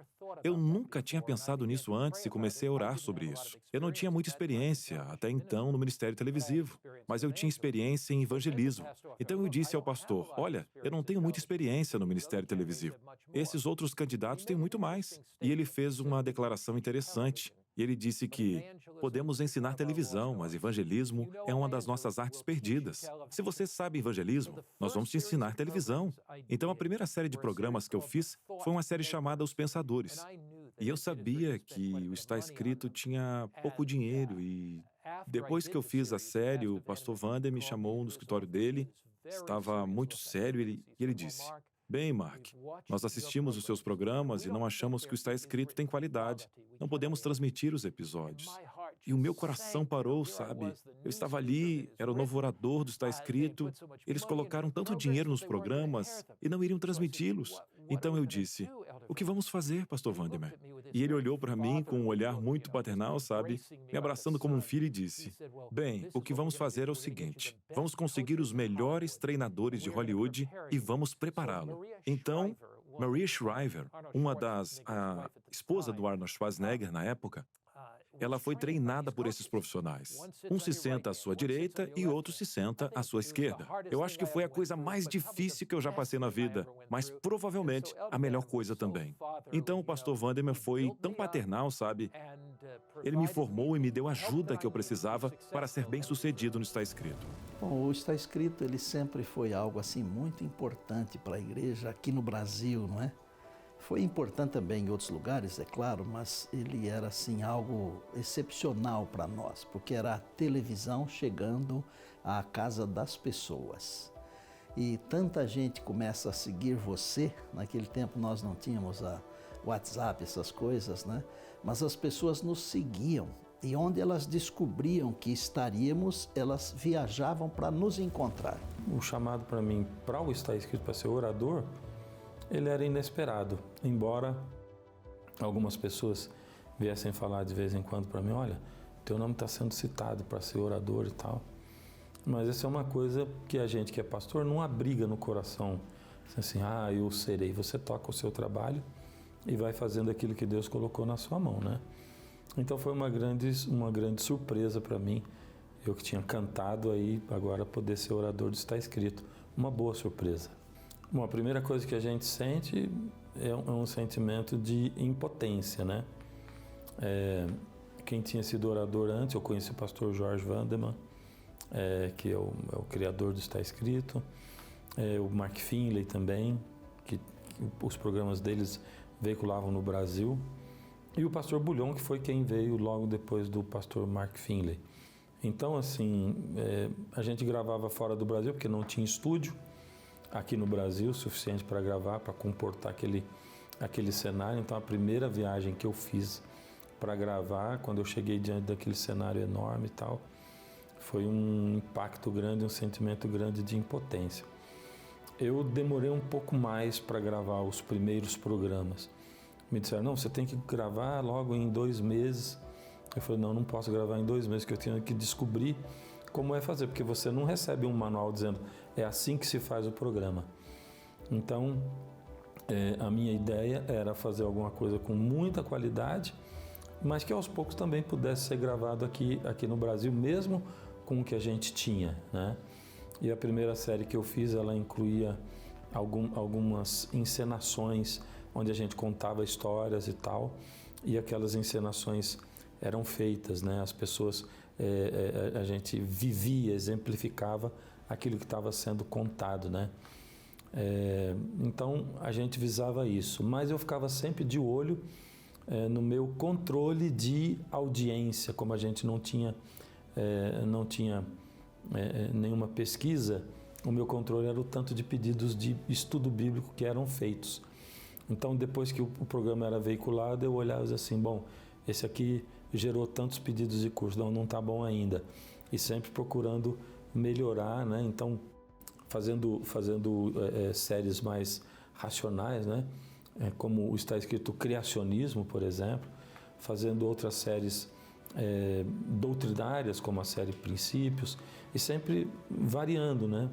Eu nunca tinha pensado nisso antes e comecei a orar sobre isso. Eu não tinha muita experiência, até então, no ministério televisivo, mas eu tinha experiência em evangelismo. Então eu disse ao pastor: olha, eu não tenho muita experiência no ministério televisivo. Esses outros candidatos têm muito mais. E ele fez uma declaração interessante. E ele disse que podemos ensinar televisão, mas evangelismo é uma das nossas artes perdidas. Se você sabe evangelismo, nós vamos te ensinar televisão. Então, a primeira série de programas que eu fiz foi uma série chamada Os Pensadores. E eu sabia que o Está Escrito tinha pouco dinheiro e depois que eu fiz a série, o pastor Wander me chamou no escritório dele, estava muito sério e ele disse: bem, Mark, nós assistimos os seus programas e não achamos que o Está Escrito tem qualidade. Não podemos transmitir os episódios. E o meu coração parou, sabe? Eu estava ali, era o novo orador do Está Escrito. Eles colocaram tanto dinheiro nos programas e não iriam transmiti-los. Então eu disse: o que vamos fazer, pastor Wandemer? E ele olhou para mim com um olhar muito paternal, sabe, me abraçando como um filho e disse, bem, o que vamos fazer é o seguinte, vamos conseguir os melhores treinadores de Hollywood e vamos prepará-lo. Então, Maria Shriver, a esposa do Arnold Schwarzenegger na época, ela foi treinada por esses profissionais. Um se senta à sua direita e outro se senta à sua esquerda. Eu acho que foi a coisa mais difícil que eu já passei na vida, mas provavelmente a melhor coisa também. Então o pastor Wandemer foi tão paternal, sabe? Ele me formou e me deu a ajuda que eu precisava para ser bem-sucedido no Está Escrito. Bom, o Está Escrito, ele sempre foi algo assim muito importante para a igreja aqui no Brasil, não é? Foi importante também em outros lugares, é claro, mas ele era assim algo excepcional para nós, porque era a televisão chegando à casa das pessoas. E tanta gente começa a seguir você, naquele tempo nós não tínhamos a WhatsApp, essas coisas, né? Mas as pessoas nos seguiam e onde elas descobriam que estaríamos, elas viajavam para nos encontrar. O chamado para mim, para o Está Escrito, para ser orador, ele era inesperado, embora algumas pessoas viessem falar de vez em quando para mim, olha, teu nome está sendo citado para ser orador e tal. Mas essa é uma coisa que a gente que é pastor não abriga no coração, assim, eu serei. Você toca o seu trabalho e vai fazendo aquilo que Deus colocou na sua mão, né? Então foi uma grande surpresa para mim, eu que tinha cantado aí, agora poder ser orador do Está Escrito, uma boa surpresa. Bom, a primeira coisa que a gente sente é um sentimento de impotência, né? Quem tinha sido orador antes, eu conheci o pastor George Wandeman, que é o criador do Está Escrito, o Mark Finley também, que os programas deles veiculavam no Brasil, e o pastor Bullion, que foi quem veio logo depois do pastor Mark Finley. Então, assim, a gente gravava fora do Brasil, porque não tinha estúdio aqui no Brasil suficiente para gravar, para comportar aquele cenário. Então, a primeira viagem que eu fiz para gravar, quando eu cheguei diante daquele cenário enorme e tal, foi um impacto grande, um sentimento grande de impotência. Eu demorei um pouco mais para gravar os primeiros programas. Me disseram, não, você tem que gravar logo em 2 meses. Eu falei, não posso gravar em 2 meses, que eu tinha que descobrir como é fazer, porque você não recebe um manual dizendo é assim que se faz o programa. Então, a minha ideia era fazer alguma coisa com muita qualidade, mas que aos poucos também pudesse ser gravado aqui no Brasil, mesmo com o que a gente tinha, né? E a primeira série que eu fiz, ela incluía algumas encenações, onde a gente contava histórias e tal, e aquelas encenações eram feitas, né? As pessoas, a gente vivia, exemplificava aquilo que estava sendo contado, né? Então a gente visava isso, mas eu ficava sempre de olho no meu controle de audiência, como a gente não tinha nenhuma pesquisa, o meu controle era o tanto de pedidos de estudo bíblico que eram feitos. Então, depois que o programa era veiculado, eu olhava assim, bom, esse aqui gerou tantos pedidos de curso, não está bom ainda. E sempre procurando melhorar, né? Então, fazendo séries mais racionais, né? Como está escrito Criacionismo, por exemplo, fazendo outras séries doutrinárias, como a série Princípios, e sempre variando, né?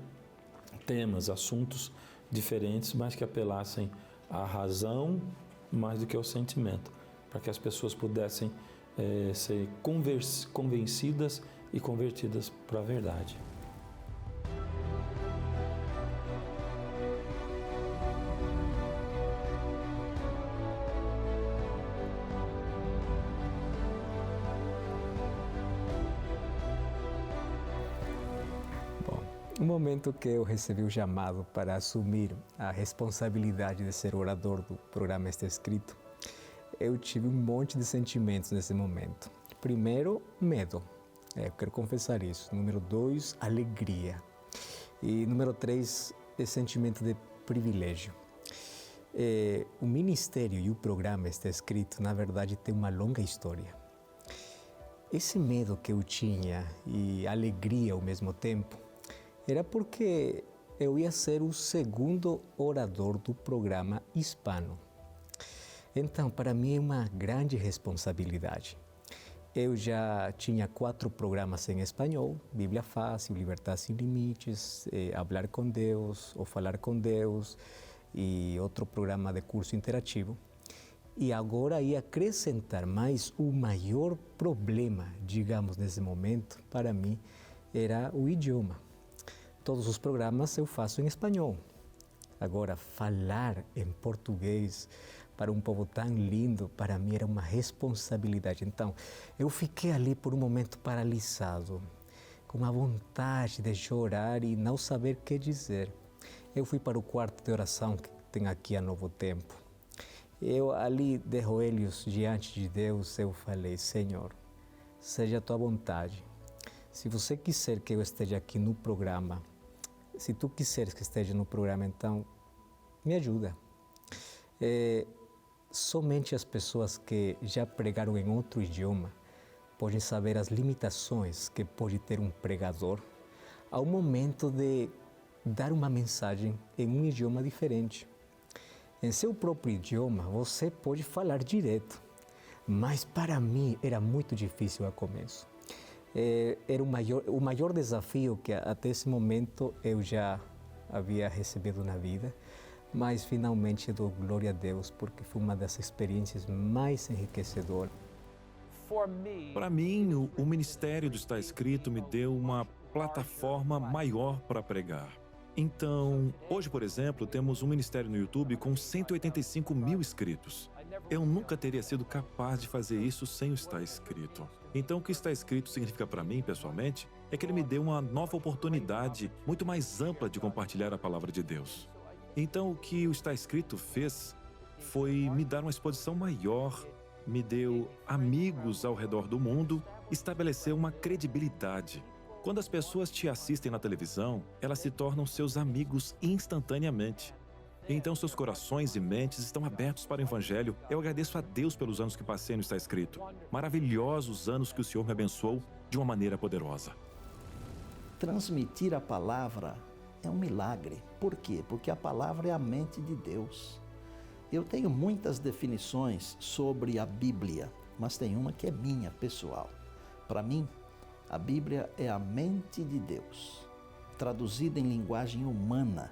Temas, assuntos diferentes, mas que apelassem à razão mais do que ao sentimento, para que as pessoas pudessem ser convencidas e convertidas para a verdade. No momento que eu recebi o chamado para assumir a responsabilidade de ser orador do programa Está Escrito, eu tive um monte de sentimentos nesse momento. Primeiro, medo. Eu quero confessar isso. Número 2, alegria. E número 3, esse sentimento de privilégio. O ministério e o programa Está Escrito, na verdade, tem uma longa história. Esse medo que eu tinha e alegria ao mesmo tempo era porque eu ia ser o segundo orador do programa hispano. Então, para mim é uma grande responsabilidade. Eu já tinha 4 programas em espanhol, Bíblia Fácil, Libertar Sem Limites, Hablar com Deus ou Falar com Deus e outro programa de curso interativo. E agora ia acrescentar mais o maior problema, digamos, nesse momento, para mim, era o idioma. Todos os programas eu faço em espanhol. Agora, falar em português para um povo tão lindo, para mim era uma responsabilidade. Então, eu fiquei ali por um momento paralisado, com a vontade de chorar e não saber o que dizer. Eu fui para o quarto de oração que tem aqui a Novo Tempo. Eu ali de joelhos diante de Deus, eu falei, Senhor, seja a tua vontade. Se você quiser que eu esteja aqui no programa, se tu quiseres que esteja no programa, então me ajuda. Somente as pessoas que já pregaram em outro idioma podem saber as limitações que pode ter um pregador ao momento de dar uma mensagem em um idioma diferente. Em seu próprio idioma, você pode falar direto, mas para mim era muito difícil ao começo. Era o maior desafio que até esse momento eu já havia recebido na vida, mas finalmente dou glória a Deus porque foi uma das experiências mais enriquecedoras. Para mim, o ministério do Está Escrito me deu uma plataforma maior para pregar. Então, hoje, por exemplo, temos um ministério no YouTube com 185 mil inscritos. Eu nunca teria sido capaz de fazer isso sem o Está Escrito. Então, o que Está Escrito significa para mim, pessoalmente, é que ele me deu uma nova oportunidade muito mais ampla de compartilhar a palavra de Deus. Então, o que o Está Escrito fez foi me dar uma exposição maior, me deu amigos ao redor do mundo, estabeleceu uma credibilidade. Quando as pessoas te assistem na televisão, elas se tornam seus amigos instantaneamente. Então, seus corações e mentes estão abertos para o Evangelho. Eu agradeço a Deus pelos anos que passei no Está Escrito. Maravilhosos anos que o Senhor me abençoou de uma maneira poderosa. Transmitir a palavra é um milagre. Por quê? Porque a palavra é a mente de Deus. Eu tenho muitas definições sobre a Bíblia, mas tem uma que é minha, pessoal. Para mim, a Bíblia é a mente de Deus, traduzida em linguagem humana,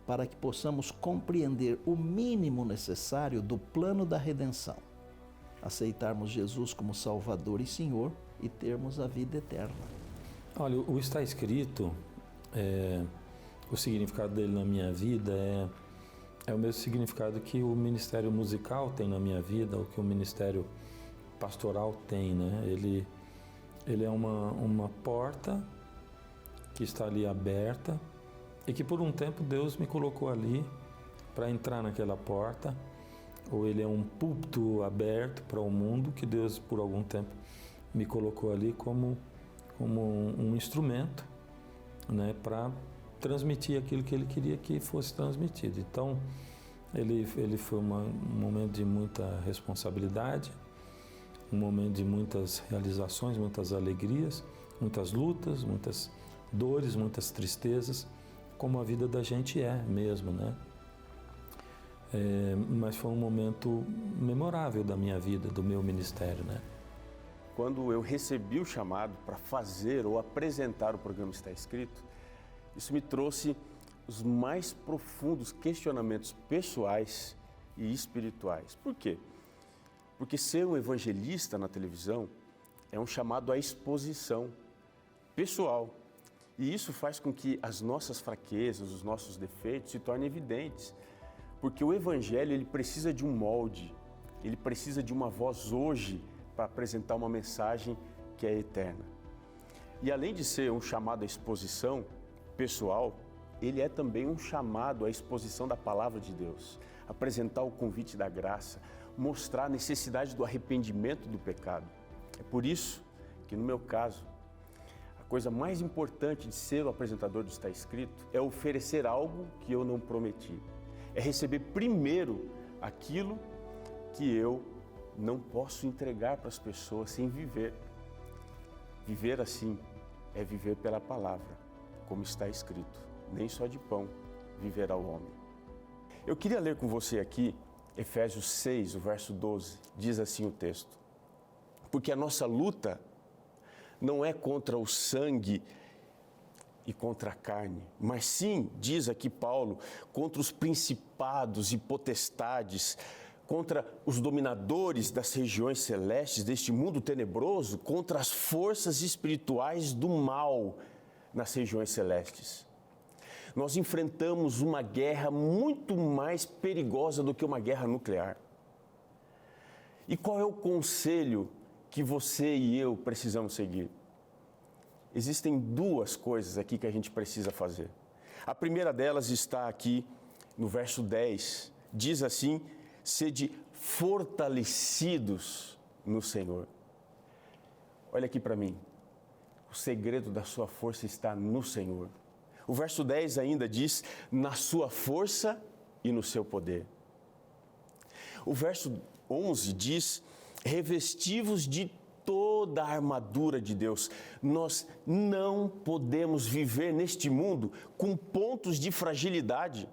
para que possamos compreender o mínimo necessário do plano da redenção, aceitarmos Jesus como Salvador e Senhor e termos a vida eterna. Olha, o Está Escrito, o significado dele na minha vida é o mesmo significado que o ministério musical tem na minha vida, ou que o ministério pastoral tem, né? Ele é uma porta que está ali aberta e que por um tempo Deus me colocou ali para entrar naquela porta, ou ele é um púlpito aberto para o mundo que Deus por algum tempo me colocou ali como um instrumento, né, para transmitir aquilo que ele queria que fosse transmitido. Então, ele foi um momento de muita responsabilidade, um momento de muitas realizações, muitas alegrias, muitas lutas, muitas dores, muitas tristezas, como a vida da gente é mesmo, né? Mas foi um momento memorável da minha vida, do meu ministério, né? Quando eu recebi o chamado para fazer ou apresentar o programa Está Escrito, isso me trouxe os mais profundos questionamentos pessoais e espirituais. Por quê? Porque ser um evangelista na televisão é um chamado à exposição pessoal. E isso faz com que as nossas fraquezas, os nossos defeitos se tornem evidentes. Porque o evangelho, ele precisa de um molde, ele precisa de uma voz hoje para apresentar uma mensagem que é eterna. E além de ser um chamado à exposição pessoal, ele é também um chamado à exposição da palavra de Deus, apresentar o convite da graça, mostrar a necessidade do arrependimento do pecado. É por isso que, no meu caso, a coisa mais importante de ser o apresentador do Está Escrito é oferecer algo que eu não prometi. É receber primeiro aquilo que eu não posso entregar para as pessoas sem viver. Viver assim é viver pela palavra, como está escrito. Nem só de pão viverá o homem. Eu queria ler com você aqui Efésios 6, o verso 12, diz assim o texto: porque a nossa luta não é contra o sangue e contra a carne, mas sim, diz aqui Paulo, contra os principados e potestades, contra os dominadores das regiões celestes deste mundo tenebroso, contra as forças espirituais do mal nas regiões celestes. Nós enfrentamos uma guerra muito mais perigosa do que uma guerra nuclear. E qual é o conselho que você e eu precisamos seguir? Existem duas coisas aqui que a gente precisa fazer. A primeira delas está aqui no verso 10. Diz assim: sede fortalecidos no Senhor. Olha aqui para mim. O segredo da sua força está no Senhor. O verso 10 ainda diz: na sua força e no seu poder. O verso 11 diz: revestivos de toda a armadura de Deus. Nós não podemos viver neste mundo com pontos de fragilidade.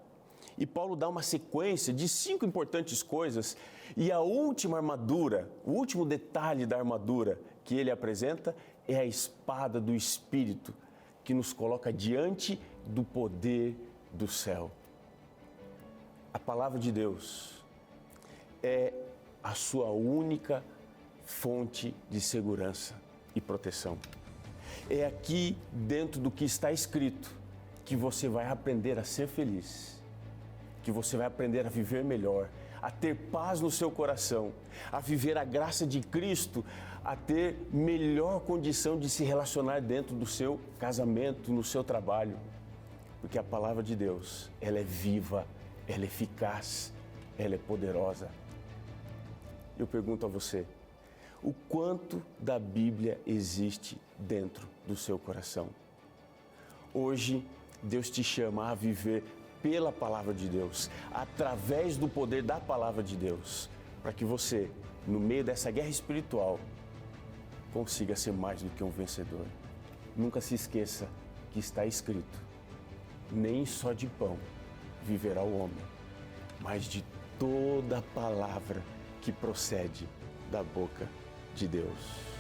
E Paulo dá uma sequência de 5 importantes coisas. E a última armadura, o último detalhe da armadura que ele apresenta é a espada do Espírito, que nos coloca diante do poder do céu. A palavra de Deus é a sua única fonte de segurança e proteção. É aqui, dentro do que está escrito, que você vai aprender a ser feliz, que você vai aprender a viver melhor, a ter paz no seu coração, a viver a graça de Cristo, a ter melhor condição de se relacionar dentro do seu casamento, no seu trabalho. Porque a palavra de Deus, ela é viva, ela é eficaz, ela é poderosa. Eu pergunto a você, o quanto da Bíblia existe dentro do seu coração? Hoje, Deus te chama a viver pela palavra de Deus, através do poder da palavra de Deus, para que você, no meio dessa guerra espiritual, consiga ser mais do que um vencedor. Nunca se esqueça que está escrito: nem só de pão viverá o homem, mas de toda palavra que procede da boca de Deus.